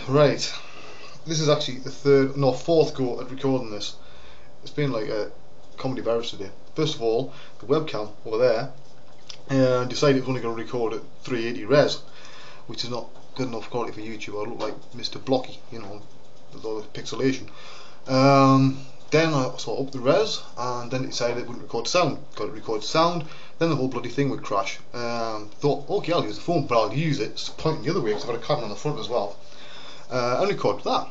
Right, this is actually the fourth go at recording this. It's been like a comedy virus today. First of all, the webcam over there decided it was only going to record at 380 res, which is not good enough quality for YouTube. I look like Mr. Blocky, you know, with all the pixelation. Then I sort of upped the res, and then it decided it wouldn't record sound. Got it record sound, then the whole bloody thing would crash. Thought, okay, I'll use the phone, but I'll use it pointing the other way because I've got a camera on the front as well. And record that.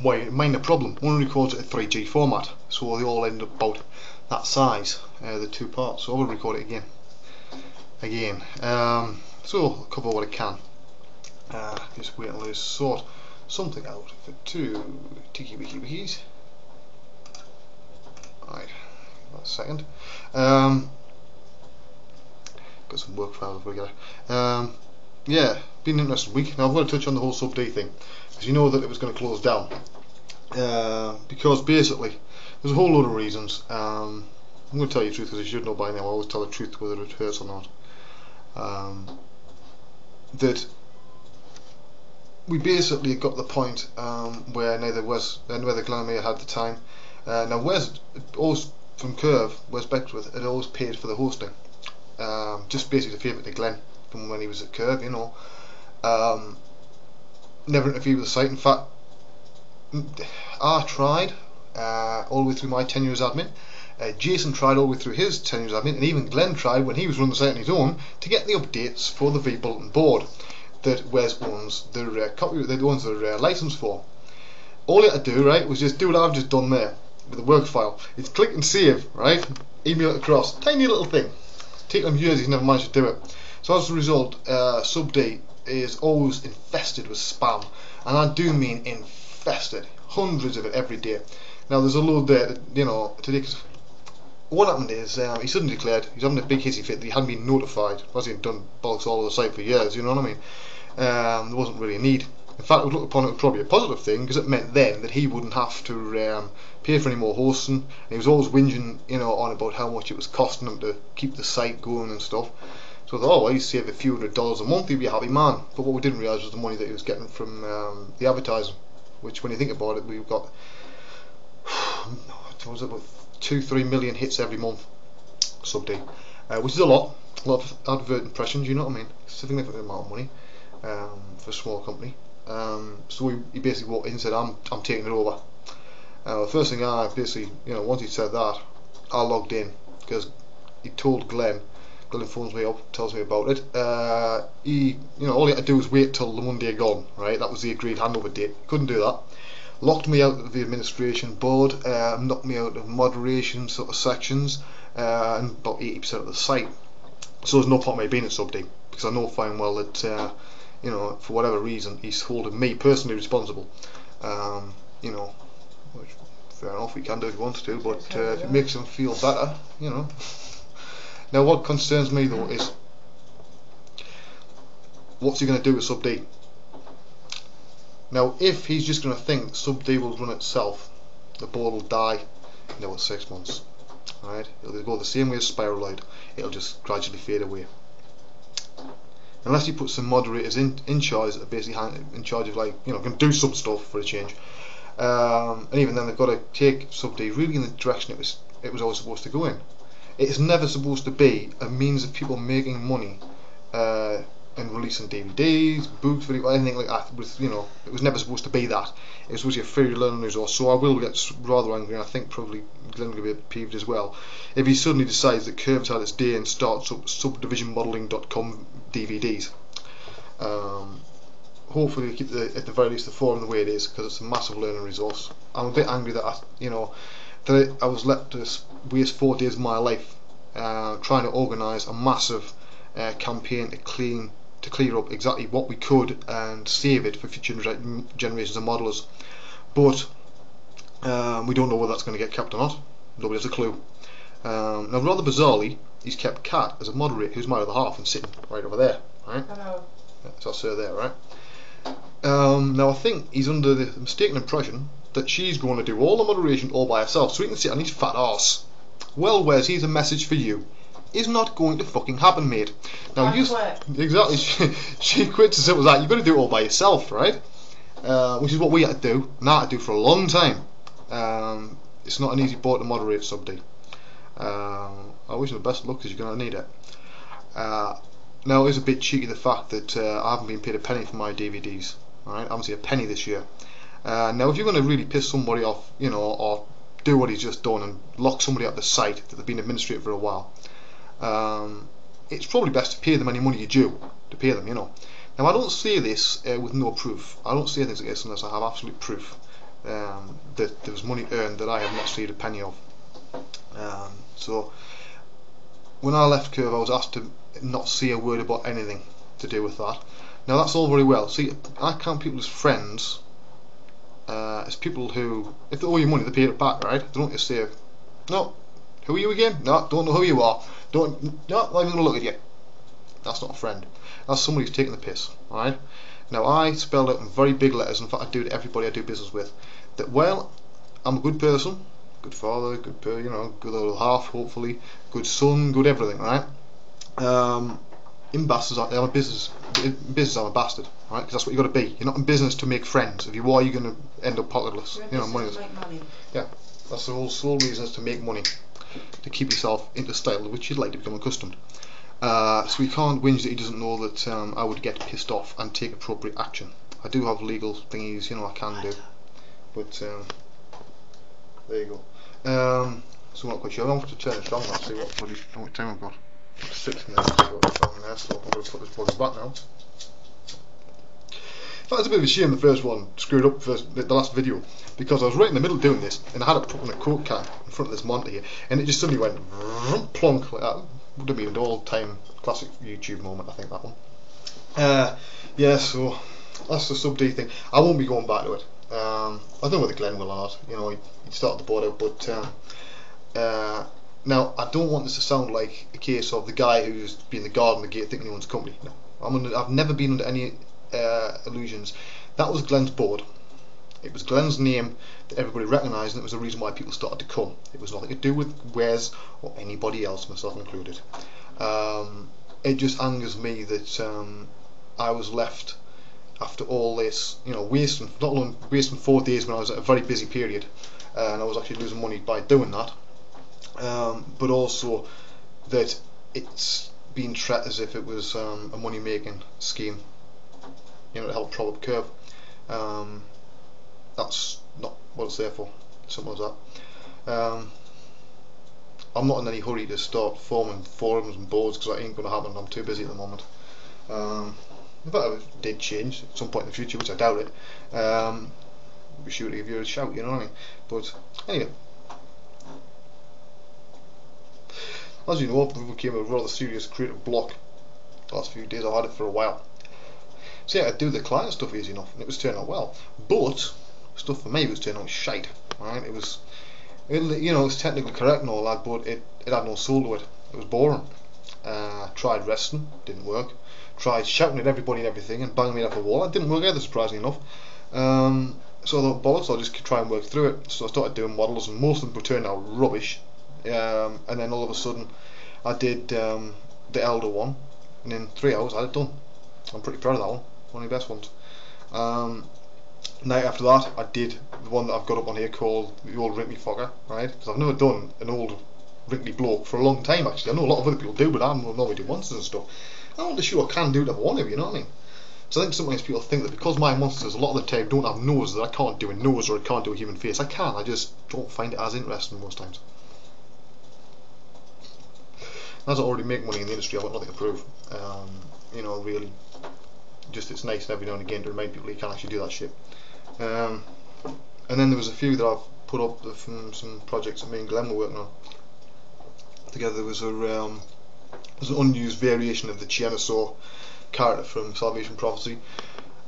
Minor problem. One records at a 3G format, so they all end up about that size, the two parts. So I will record it again. So I'll cover what I can. Just wait until I sort something out for two tiki wiki wikis. Right, a second. Got some work files we got. Yeah, been an interesting week. Now I've got to touch on the whole Sub D thing, because you know that it was going to close down. Because basically, there's a whole load of reasons. I'm going to tell you the truth, because you should know by now. I always tell the truth whether it hurts or not. That we basically got the point where neither Glenn had the time. Now Wes, always from Curve, Wes Beckwith had always paid for the hosting. Just basically a favour to Glenn from when he was at Curve, you know. Never interfered with the site. In fact, I tried all the way through my tenure as admin. Jason tried all the way through his tenure as admin, and even Glenn tried when he was running the site on his own to get the updates for the vBulletin board that Wes owns the license for. All he had to do, right, was just do what I've just done there with the work file. It's click and save, right? Email it across. Tiny little thing. Taken him years, he's never managed to do it. So as a result, Sub D is always infested with spam, and I do mean infested. Hundreds of it every day. Now there's a load there, that, you know, today. Cause what happened is he suddenly declared he's having a big hissy fit that he hadn't been notified. As he'd done bollocks all over the site for years, you know what I mean? There wasn't really a need. In fact, I would look upon it as probably a positive thing, because it meant then that he wouldn't have to pay for any more hosting. And he was always whinging, you know, on about how much it was costing him to keep the site going and stuff. So I thought, oh, well, he'd save a few $100s a month, he'd be a happy man. But what we didn't realise was the money that he was getting from the advertising, which, when you think about it, we've got what was it, about 2-3 million hits every month, Sub D, which is a lot of advert impressions, you know what I mean? It's a significant amount of money for a small company. So he basically walked in and said, I'm taking it over. The first thing I basically, you know, once he said that, I logged in, because he told Glenn phones me up, tells me about it. You know, all he had to do was wait till the Monday gone, right? That was the agreed handover date. Couldn't do that. Locked me out of the administration board, knocked me out of moderation sort of sections, and about 80% of the site. So there's no point in me being at Sub D, because I know fine well that you know, for whatever reason, he's holding me personally responsible. You know, which, fair enough, he can do if he wants to, but if it makes him feel better, you know. Now, what concerns me though is, what's he going to do with Sub D? Now, if he's just going to think Sub D will run itself, the board will die in about 6 months. Right? It'll go the same way as Spiraloid. It'll just gradually fade away. Unless you put some moderators in charge that are basically in charge of, like, you know, can do some stuff for a change. And even then, they've got to take Sub D really in the direction it was always supposed to go in. It's never supposed to be a means of people making money and releasing DVDs, books, video, anything like that. With, you know, it was never supposed to be that. It was supposed to be a free learning resource. So I will get rather angry, and I think probably Glenn will be a bit peeved as well, if he suddenly decides that Curve's had its day and starts up subdivisionmodelling.com DVDs. Hopefully keep at the very least the forum the way it is, because it's a massive learning resource. I'm a bit angry that I was let to waste 4 days of my life trying to organise a massive campaign to clear up exactly what we could and save it for future generations of modelers. But we don't know whether that's going to get kept or not. Nobody has a clue. Now, rather bizarrely, he's kept Kat as a moderator, who's my other half and sitting right over there. Right? Hello. So that's her there, right? Now I think he's under the mistaken impression that she's going to do all the moderation all by herself, so he can sit on his fat arse. Well, Wes, here's a message for you. Is not going to fucking happen, mate. Now I quit. Exactly. She quits as simple as that. You've got to do it all by yourself, right? which is what we had to do, and I had to do for a long time. It's not an easy boat to moderate, sub D. I wish you the best of luck because you're going to need it. Now it is a bit cheeky the fact that I haven't been paid a penny for my DVDs. Alright, I haven't seen a penny this year. Now if you're going to really piss somebody off, you know, or do what he's just done and lock somebody up the site that they've been administrated for a while, it's probably best to pay them any money you due to pay them, you know. Now I don't say this with no proof. I don't say things like this unless I have absolute proof that there was money earned that I have not received a penny of. So when I left Curve, I was asked to not say a word about anything to do with that. Now that's all very well. See, I count people as friends, as people who, if they owe you money, they pay it back, right? They don't just say, no, who are you again? No, don't know who you are. No, not even gonna look at you. That's not a friend. That's somebody who's taking the piss, alright? Now I spelled out in very big letters, in fact I do to everybody I do business with, that well, I'm a good person, good father, good, you know, good little half, hopefully, good son, good everything, right? In business, I'm a business. In business, I'm a bastard, right? Because that's what you got to be. You're not in business to make friends. If you are, you're going to end up pocketless. You know, money. Yeah, that's the whole sole reason is to make money, to keep yourself into style, which you'd like to become accustomed. So he can't whinge that he doesn't know that I would get pissed off and take appropriate action. I do have legal thingies, you know, I can do, but there you go. So I'm not quite sure. I'm going to turn this on now, see how much time I've got. 6 minutes, so I'm going to put this plug back now. In fact, it's a bit of a shame the first one screwed up the last video, because I was right in the middle doing this and I had it put in a Coke can in front of this monitor here, and it just suddenly went plonk like that. Would have been an all-time classic YouTube moment, I think, that one. Yeah, so that's the sub D thing. I won't be going back to it. I don't know whether Glenn will or not. You know, he started the board out, but now I don't want this to sound like a case of the guy who's been the guard on the gate thinking he owns a company. No, I've never been under any illusions. That was Glenn's board. It was Glenn's name that everybody recognised, and it was the reason why people started to come. It was nothing to do with Wes or anybody else, myself included. It just angers me that I was left after all this, you know, wasting 4 days when I was at a very busy period, and I was actually losing money by doing that. But also that it's being treated as if it was a money-making scheme, you know, to help prop up Curve. That's not what it's there for. Something like that. I'm not in any hurry to start forming forums and boards because that ain't going to happen. I'm too busy at the moment. In fact, if it did change at some point in the future, which I doubt it, be sure to give you a shout, you know what I mean? But anyway, as you know, we became a rather serious creative block the last few days. I've had it for a while. So yeah, I do the client stuff easy enough, and it was turning out well. But stuff for me was turning out shite. Right? It was, you know, it was technically correct and all that, but it had no soul to it. It was boring. Tried wrestling, didn't work. Tried shouting at everybody and everything and banging me off the wall. That didn't work either, surprisingly enough. So I thought, bollocks, I'll just try and work through it. So I started doing models, and most of them were turning out rubbish. And then all of a sudden, I did the Elder one, and in 3 hours I had it done. I'm pretty proud of that one. One of the best ones. Night after that, I did the one that I've got up on here called the Old Wrinkly Fogger, right? Because I've never done an old wrinkly bloke for a long time, actually. I know a lot of other people do, but I normally do monsters and stuff. I want to show I can do it if I want to, you know what I mean? So I think sometimes people think that because my monsters a lot of the time don't have noses, that I can't do a nose or I can't do a human face. I can, I just don't find it as interesting most times. As I already make money in the industry, I've got nothing to prove. You know, really, just it's nice every now and again to remind people you can actually do that shit. And then there was a few that I've put up from some projects that me and Glenn were working on together. There was an unused variation of the Chianosaur character from Salvation Prophecy,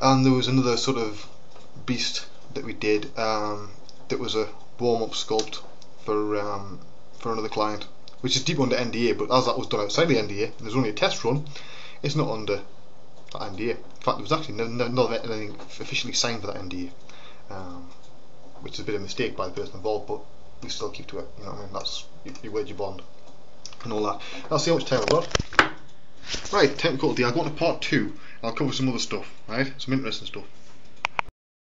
and there was another sort of beast that we did that was a warm-up sculpt for another client, which is deep under NDA, but as that was done outside the NDA and there's only a test run, it's not under that NDA. In fact, there was actually not anything officially signed for that NDA, which is a bit of a mistake by the person involved, but we still keep to it, you know what I mean? That's your word, your bond and all that. I'll see how much time I've got. Right, time to call it a day. I'll go on to part 2 and I'll cover some other stuff, right? Some interesting stuff.